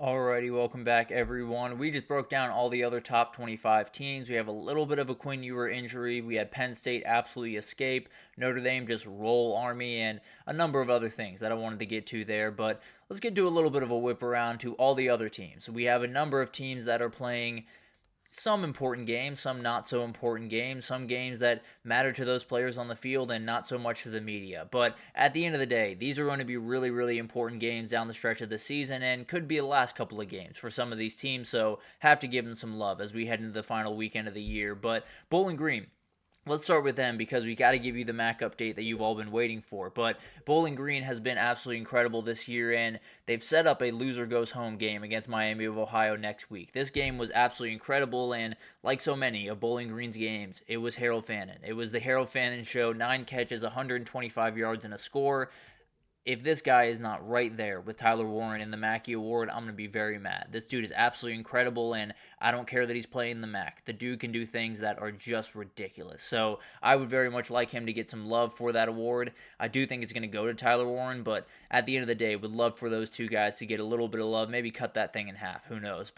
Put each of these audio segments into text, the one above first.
Alrighty, welcome back everyone. We just broke down all the other top 25 teams. We have a little bit of a Quinn Ewer injury. We had Penn State absolutely escape, Notre Dame just roll Army, and a number of other things that I wanted to get to there. But let's get to a little bit of a whip around to all the other teams. We have a number of teams that are playing some important games, some not so important games, some games that matter to those players on the field and not so much to the media. But at the end of the day, these are going to be really, really important games down the stretch of the season and could be the last couple of games for some of these teams. So have to give them some love as we head into the final weekend of the year. But Bowling Green, let's start with them because we got to give you the MAC update that you've all been waiting for. But Bowling Green has been absolutely incredible this year, and they've set up a loser goes home game against Miami of Ohio next week. This game was absolutely incredible, and like so many of Bowling Green's games, it was Harold Fannin. It was the Harold Fannin show, 9 catches, 125 yards, and a score. If this guy is not right there with Tyler Warren in the Mackey Award, I'm going to be very mad. This dude is absolutely incredible, and I don't care that he's playing the MAC. The dude can do things that are just ridiculous. So I would very much like him to get some love for that award. I do think it's going to go to Tyler Warren, but at the end of the day, would love for those two guys to get a little bit of love, maybe cut that thing in half. Who knows?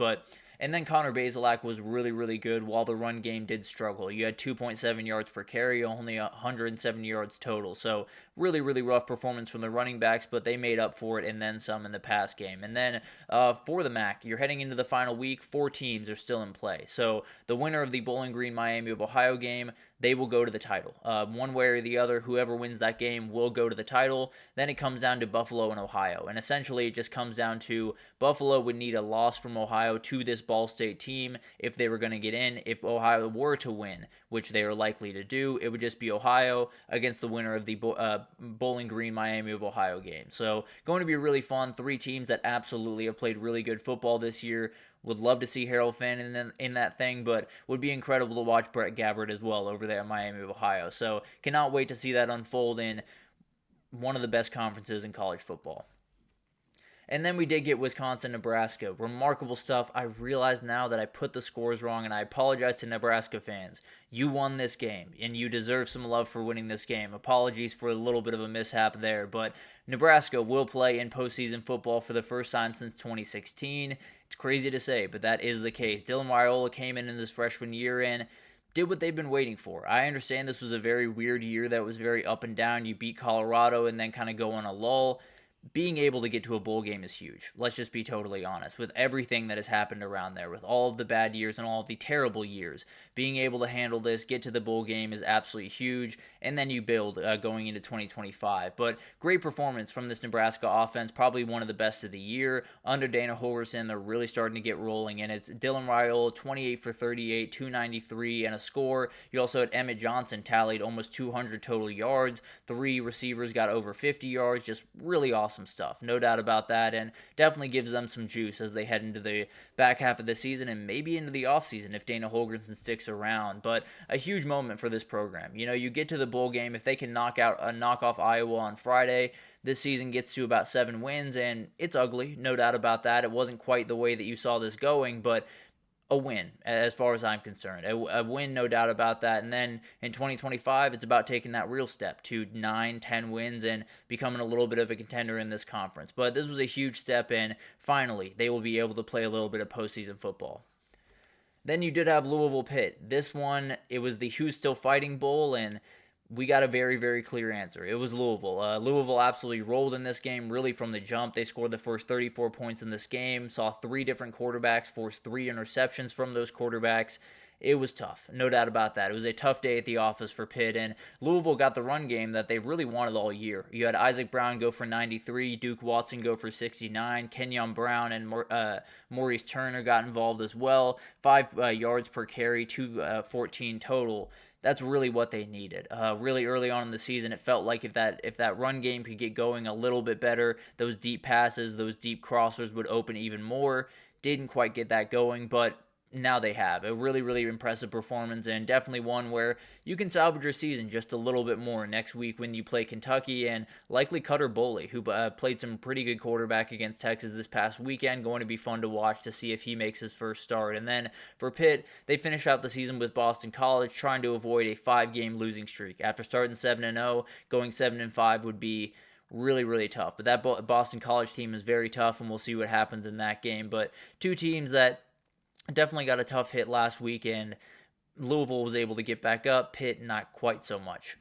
And then Connor Bazelak was really, really good while the run game did struggle. You had 2.7 yards per carry, only 170 yards total. So really, really rough performance from the running backs, but they made up for it and then some in the pass game. And then for the MAC, you're heading into the final week. 4 teams are still in play. So the winner of the Bowling Green Miami of Ohio game, they will go to the title. One way or the other, whoever wins that game will go to the title. Then it comes down to Buffalo and Ohio. And essentially it just comes down to Buffalo would need a loss from Ohio to this Ball State team if they were going to get in. If Ohio were to win, which they are likely to do, it would just be Ohio against the winner of the Bowling Green Miami of Ohio game. So going to be really fun. 3 teams that absolutely have played really good football this year. Would love to see Harold Fannin in that thing, but would be incredible to watch Brett Gabbert as well over there at Miami of Ohio. So cannot wait to see that unfold in one of the best conferences in college football. And then we did get Wisconsin, Nebraska. Remarkable stuff. I realize now that I put the scores wrong, and I apologize to Nebraska fans. You won this game, and you deserve some love for winning this game. Apologies for a little bit of a mishap there, but Nebraska will play in postseason football for the first time since 2016. It's crazy to say, but that is the case. Dylan Raiola came in this freshman year and did what they've been waiting for. I understand this was a very weird year that was very up and down. You beat Colorado and then kind of go on a lull. Being able to get to a bowl game is huge. Let's just be totally honest. With everything that has happened around there, with all of the bad years and all of the terrible years, being able to handle this, get to the bowl game is absolutely huge, and then you build going into 2025. But great performance from this Nebraska offense, probably one of the best of the year. Under Dana Holgorsen, they're really starting to get rolling, and it's Dylan Raiola, 28 for 38, 293, and a score. You also had Emmett Johnson tallied almost 200 total yards. 3 receivers got over 50 yards. Just really awesome stuff, no doubt about that, and definitely gives them some juice as they head into the back half of the season and maybe into the offseason if Dana Holgorsen sticks around. But a huge moment for this program. You know, you get to the bowl game, if they can knock off Iowa on Friday, this season gets to about 7 wins, and it's ugly, no doubt about that. It wasn't quite the way that you saw this going, but a win, as far as I'm concerned. A win, no doubt about that. And then in 2025, it's about taking that real step to 9, 10 wins and becoming a little bit of a contender in this conference. But this was a huge step, and finally, they will be able to play a little bit of postseason football. Then you did have Louisville Pitt. This one, it was the Who's Still Fighting Bowl, and we got a very, very clear answer. It was Louisville. Louisville absolutely rolled in this game, really from the jump. They scored the first 34 points in this game, saw 3 different quarterbacks, forced 3 interceptions from those quarterbacks. It was tough, no doubt about that. It was a tough day at the office for Pitt, and Louisville got the run game that they've really wanted all year. You had Isaac Brown go for 93, Duke Watson go for 69, Kenyon Brown and Maurice Turner got involved as well. 5 yards per carry, 214 total. That's really what they needed. Really early on in the season, it felt like if that run game could get going a little bit better, those deep passes, those deep crossers would open even more. Didn't quite get that going, but now they have. A really, really impressive performance, and definitely one where you can salvage your season just a little bit more next week when you play Kentucky and likely Cutter Boley, who played some pretty good quarterback against Texas this past weekend. Going to be fun to watch to see if he makes his first start. And then for Pitt, they finish out the season with Boston College, trying to avoid a 5-game losing streak. After starting 7-0, going 7-5 would be really, really tough. But that Boston College team is very tough, and we'll see what happens in that game. But two teams that definitely got a tough hit last weekend. Louisville was able to get back up. Pitt, not quite so much.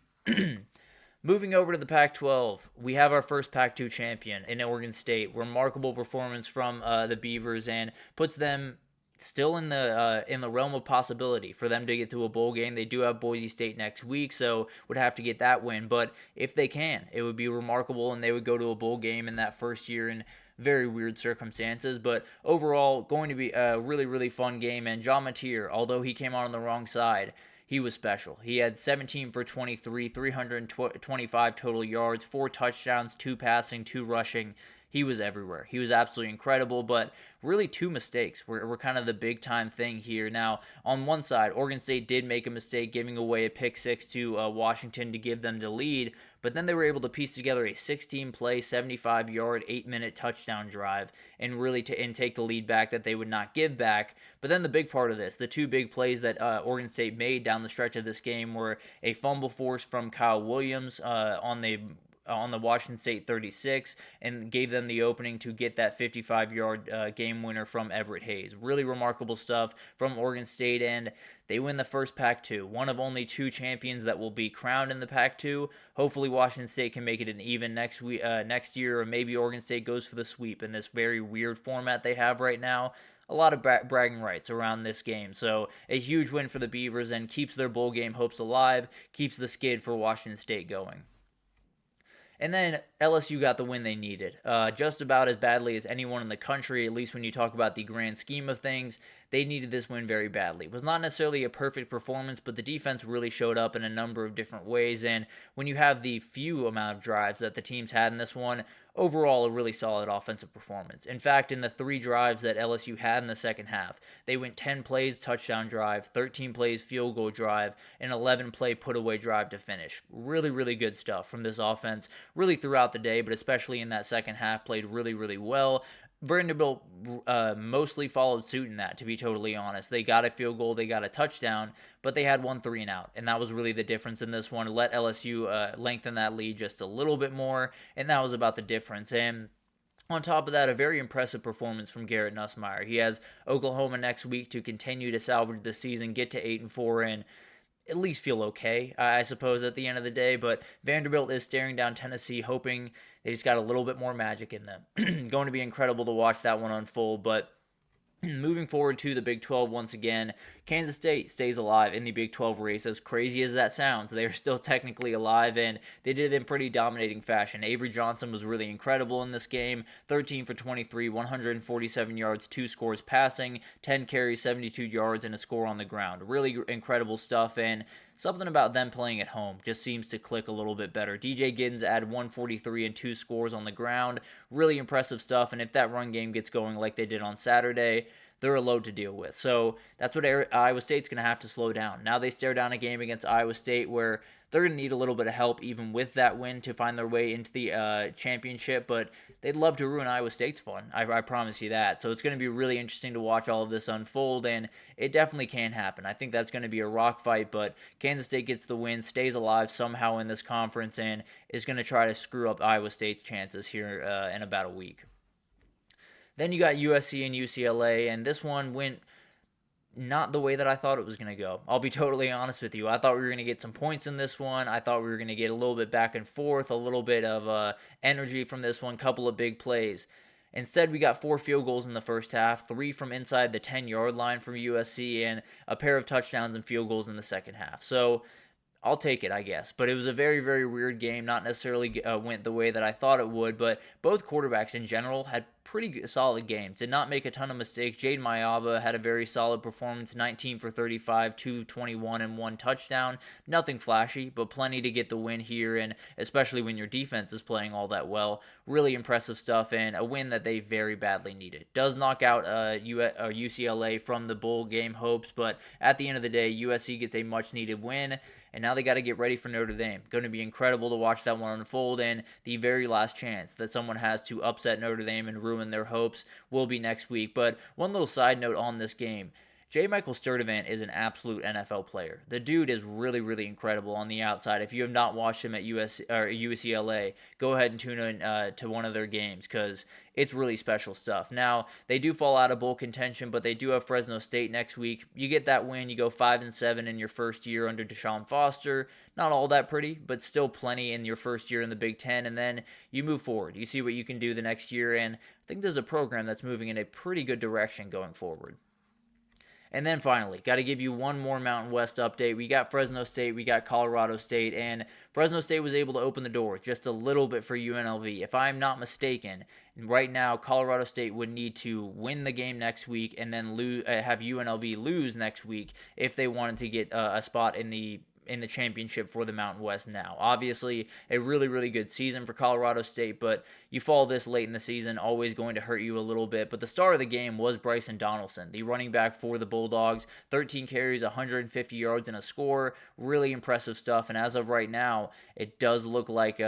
Moving over to the Pac-12, we have our first Pac-2 champion in Oregon State. Remarkable performance from the Beavers, and puts them still in the realm of possibility for them to get to a bowl game. They do have Boise State next week, so would have to get that win. But if they can, it would be remarkable, and they would go to a bowl game in that first year in very weird circumstances. But overall, going to be a really, really fun game. And John Mateer, although he came out on the wrong side, he was special. He had 17 for 23, 325 total yards, 4 touchdowns, 2 passing, 2 rushing. He was everywhere. He was absolutely incredible, but really 2 mistakes were kind of the big-time thing here. Now, on one side, Oregon State did make a mistake giving away a pick 6 to Washington to give them the lead, but then they were able to piece together a 16-play, 75-yard, 8-minute touchdown drive and really take the lead back that they would not give back. But then the big part of this, the 2 big plays that Oregon State made down the stretch of this game were a fumble force from Kyle Williams on the Washington State 36 and gave them the opening to get that 55-yard game winner from Everett Hayes. Really remarkable stuff from Oregon State, and they win the first Pac-2, one of only 2 champions that will be crowned in the Pac-2. Hopefully Washington State can make it an even next year, or maybe Oregon State goes for the sweep in this very weird format they have right now. A lot of bragging rights around this game. So a huge win for the Beavers and keeps their bowl game hopes alive, keeps the skid for Washington State going. And then LSU got the win they needed, just about as badly as anyone in the country, at least when you talk about the grand scheme of things. They needed this win very badly. It was not necessarily a perfect performance, but the defense really showed up in a number of different ways. And when you have the few amount of drives that the teams had in this one, overall a really solid offensive performance. In fact, in the 3 drives that LSU had in the second half, they went 10 plays touchdown drive, 13 plays field goal drive, and 11 play put away drive to finish. Really, really good stuff from this offense, really throughout the day, but especially in that second half, played really, really well. Vanderbilt mostly followed suit in that, to be totally honest. They got a field goal, they got a touchdown, but they had 1 3-and-out, and that was really the difference in this one. Let LSU lengthen that lead just a little bit more, and that was about the difference. And on top of that, a very impressive performance from Garrett Nussmeier. He has Oklahoma next week to continue to salvage the season, get to 8-4, and at least feel okay, I suppose, at the end of the day. But Vanderbilt is staring down Tennessee, hoping they just got a little bit more magic in them. Going to be incredible to watch that one unfold. But moving forward to the Big 12 once again, Kansas State stays alive in the Big 12 race. As crazy as that sounds, they are still technically alive, and they did it in pretty dominating fashion. Avery Johnson was really incredible in this game. 13 for 23, 147 yards, 2 scores passing, 10 carries, 72 yards, and a score on the ground. Really incredible stuff, and something about them playing at home just seems to click a little bit better. DJ Giddens added 143 and 2 scores on the ground. Really impressive stuff, and if that run game gets going like they did on Saturday, they're a load to deal with. So that's what Iowa State's going to have to slow down. Now they stare down a game against Iowa State where they're going to need a little bit of help even with that win to find their way into the championship, but they'd love to ruin Iowa State's fun. I promise you that. So it's going to be really interesting to watch all of this unfold, and it definitely can happen. I think that's going to be a rock fight, but Kansas State gets the win, stays alive somehow in this conference, and is going to try to screw up Iowa State's chances here in about a week. Then you got USC and UCLA, and this one went not the way that I thought it was going to go. I'll be totally honest with you. I thought we were going to get some points in this one. I thought we were going to get a little bit back and forth, a little bit of energy from this one, couple of big plays. Instead, we got 4 field goals in the first half, 3 from inside the 10-yard line from USC, and a pair of touchdowns and field goals in the second half. So I'll take it, I guess. But it was a very, very weird game. Not necessarily went the way that I thought it would, but both quarterbacks in general had pretty solid games. Did not make a ton of mistakes. Jaden Mayava had a very solid performance, 19 for 35, 221, and 1 touchdown. Nothing flashy, but plenty to get the win here, and especially when your defense is playing all that well. Really impressive stuff, and a win that they very badly needed. Does knock out UCLA from the bowl game hopes, but at the end of the day, USC gets a much-needed win, and now they got to get ready for Notre Dame. Going to be incredible to watch that one unfold, and the very last chance that someone has to upset Notre Dame and ruin their hopes will be next week. But one little side note on this game, J. Michael Sturdivant is an absolute NFL player. The dude is really, really incredible on the outside. If you have not watched him at UCLA, go ahead and tune in to one of their games because it's really special stuff. Now, they do fall out of bowl contention, but they do have Fresno State next week. You get that win, you go 5-7 in your first year under Deshaun Foster. Not all that pretty, but still plenty in your first year in the Big Ten, and then you move forward. You see what you can do the next year, and I think there's a program that's moving in a pretty good direction going forward. And then finally, got to give you one more Mountain West update. We got Fresno State, we got Colorado State, and Fresno State was able to open the door just a little bit for UNLV. If I'm not mistaken, right now Colorado State would need to win the game next week and then have UNLV lose next week if they wanted to get a spot in the championship for the Mountain West now. Obviously, a really, really good season for Colorado State, but you fall this late in the season, always going to hurt you a little bit. But the star of the game was Bryson Donaldson, the running back for the Bulldogs. 13 carries, 150 yards, and a score. Really impressive stuff. And as of right now, it does look like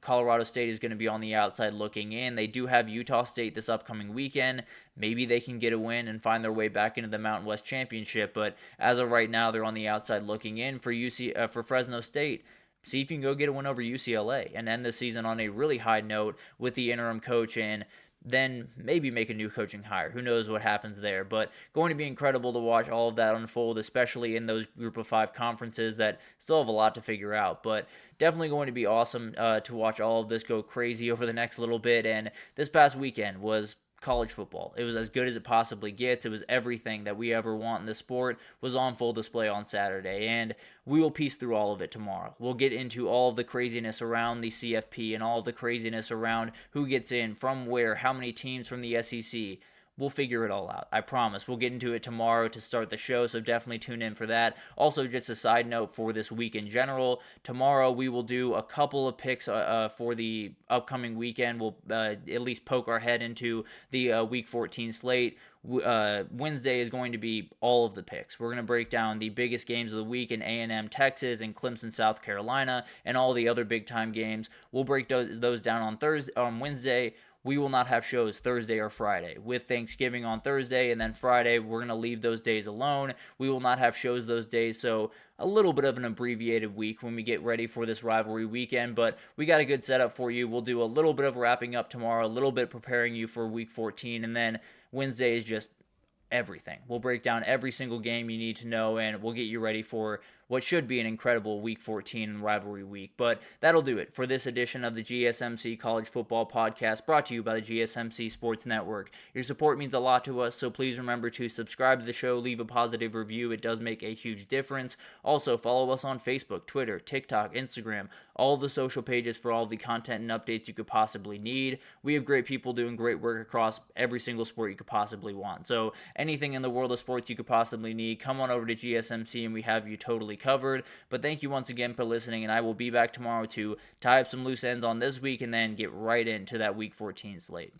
Colorado State is going to be on the outside looking in. They do have Utah State this upcoming weekend. Maybe they can get a win and find their way back into the Mountain West Championship, but as of right now, they're on the outside looking in for Fresno State. See if you can go get a win over UCLA and end the season on a really high note with the interim coach and then maybe make a new coaching hire. Who knows what happens there, but going to be incredible to watch all of that unfold, especially in those Group of 5 conferences that still have a lot to figure out, but definitely going to be awesome to watch all of this go crazy over the next little bit. And this past weekend was college football. It was as good as it possibly gets. It was everything that we ever want in the sport was on full display on Saturday, and we will piece through all of it tomorrow. We'll get into all of the craziness around the CFP and all of the craziness around who gets in, from where, how many teams from the SEC. We'll figure it all out. I promise. We'll get into it tomorrow to start the show, so definitely tune in for that. Also, just a side note for this week in general, tomorrow we will do a couple of picks for the upcoming weekend. We'll at least poke our head into the Week 14 slate. Wednesday is going to be all of the picks. We're going to break down the biggest games of the week in A&M, Texas, and Clemson, South Carolina, and all the other big-time games. We'll break those down on Wednesday. We will not have shows Thursday or Friday. With Thanksgiving on Thursday and then Friday, we're going to leave those days alone. We will not have shows those days, so a little bit of an abbreviated week when we get ready for this rivalry weekend, but we got a good setup for you. We'll do a little bit of wrapping up tomorrow, a little bit preparing you for Week 14, and then Wednesday is just everything. We'll break down every single game you need to know, and we'll get you ready for what should be an incredible Week 14 rivalry week. But that'll do it for this edition of the GSMC College Football Podcast, brought to you by the GSMC Sports Network. Your support means a lot to us, so please remember to subscribe to the show, leave a positive review. It does make a huge difference. Also, follow us on Facebook, Twitter, TikTok, Instagram, all the social pages for all the content and updates you could possibly need. We have great people doing great work across every single sport you could possibly want. So anything in the world of sports you could possibly need, come on over to GSMC and we have you totally covered. But thank you once again for listening, and I will be back tomorrow to tie up some loose ends on this week and then get right into that Week 14 slate.